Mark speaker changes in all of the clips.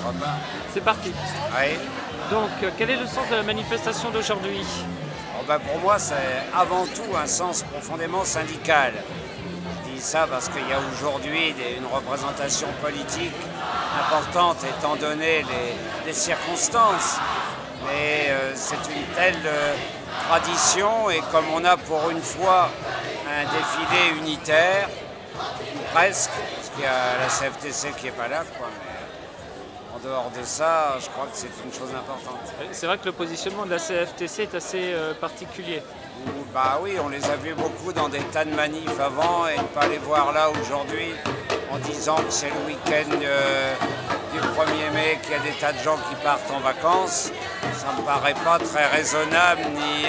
Speaker 1: Robin.
Speaker 2: C'est parti.
Speaker 1: Oui.
Speaker 2: Donc, quel est le sens de la manifestation d'aujourd'hui?
Speaker 1: Pour moi, c'est avant tout un sens profondément syndical. Je dis ça parce qu'il y a aujourd'hui une représentation politique importante étant donné les circonstances. Mais c'est une telle tradition, et comme on a pour une fois un défilé unitaire, presque, parce qu'il y a la CFTC qui n'est pas là, quoi. Mais en dehors de ça, je crois que c'est une chose importante.
Speaker 2: C'est vrai que le positionnement de la CFTC est assez particulier.
Speaker 1: Bah oui, on les a vus beaucoup dans des tas de manifs avant, et ne pas les voir là aujourd'hui en disant que c'est le week-end du 1er mai, qu'il y a des tas de gens qui partent en vacances, ça me paraît pas très raisonnable ni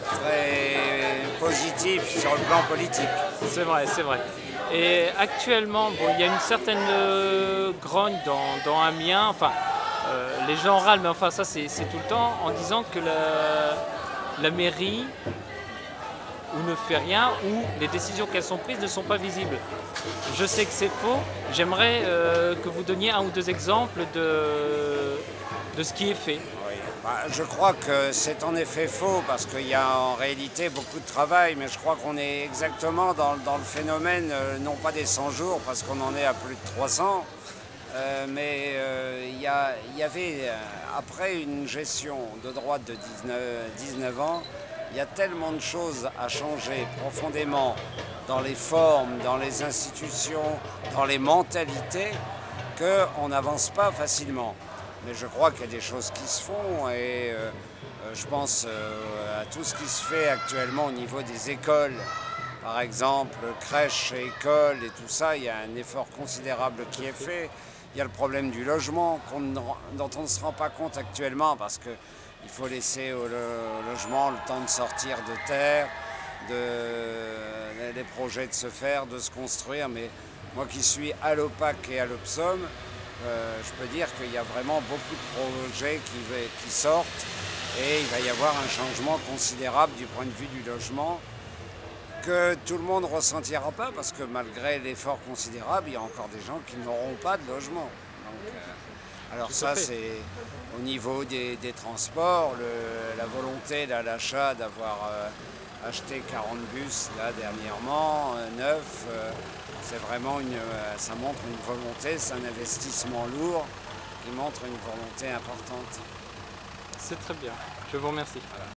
Speaker 1: très positif sur le plan politique.
Speaker 2: C'est vrai, c'est vrai. Et actuellement, bon, il y a une certaine grogne dans Amiens, enfin, les gens râlent, mais enfin ça c'est tout le temps, en disant que la mairie ou ne fait rien, ou les décisions qu'elles sont prises ne sont pas visibles. Je sais que c'est faux, j'aimerais que vous donniez un ou deux exemples de ce qui est fait.
Speaker 1: Oui. Je crois que c'est en effet faux, parce qu'il y a en réalité beaucoup de travail, mais je crois qu'on est exactement dans le phénomène, non pas des 100 jours, parce qu'on en est à plus de 300, mais il y avait, après une gestion de droite de 19 ans, il y a tellement de choses à changer profondément dans les formes, dans les institutions, dans les mentalités, qu'on n'avance pas facilement. Mais je crois qu'il y a des choses qui se font, et je pense à tout ce qui se fait actuellement au niveau des écoles. Par exemple, crèches et écoles et tout ça, il y a un effort considérable qui est fait. Il y a le problème du logement dont on ne se rend pas compte actuellement, parce qu'il faut laisser au logement le temps de sortir de terre, les projets de se faire, de se construire. Mais moi qui suis à l'OPAC et à l'OPSOM, je peux dire qu'il y a vraiment beaucoup de projets qui sortent, et il va y avoir un changement considérable du point de vue du logement que tout le monde ne ressentira pas, parce que malgré l'effort considérable, il y a encore des gens qui n'auront pas de logement. Donc, alors ça, c'est au niveau des transports, la volonté à l'achat d'avoir acheté 40 bus là dernièrement, neufs. C'est vraiment ça montre une volonté, c'est un investissement lourd qui montre une volonté importante.
Speaker 2: C'est très bien, je vous remercie.
Speaker 1: Voilà.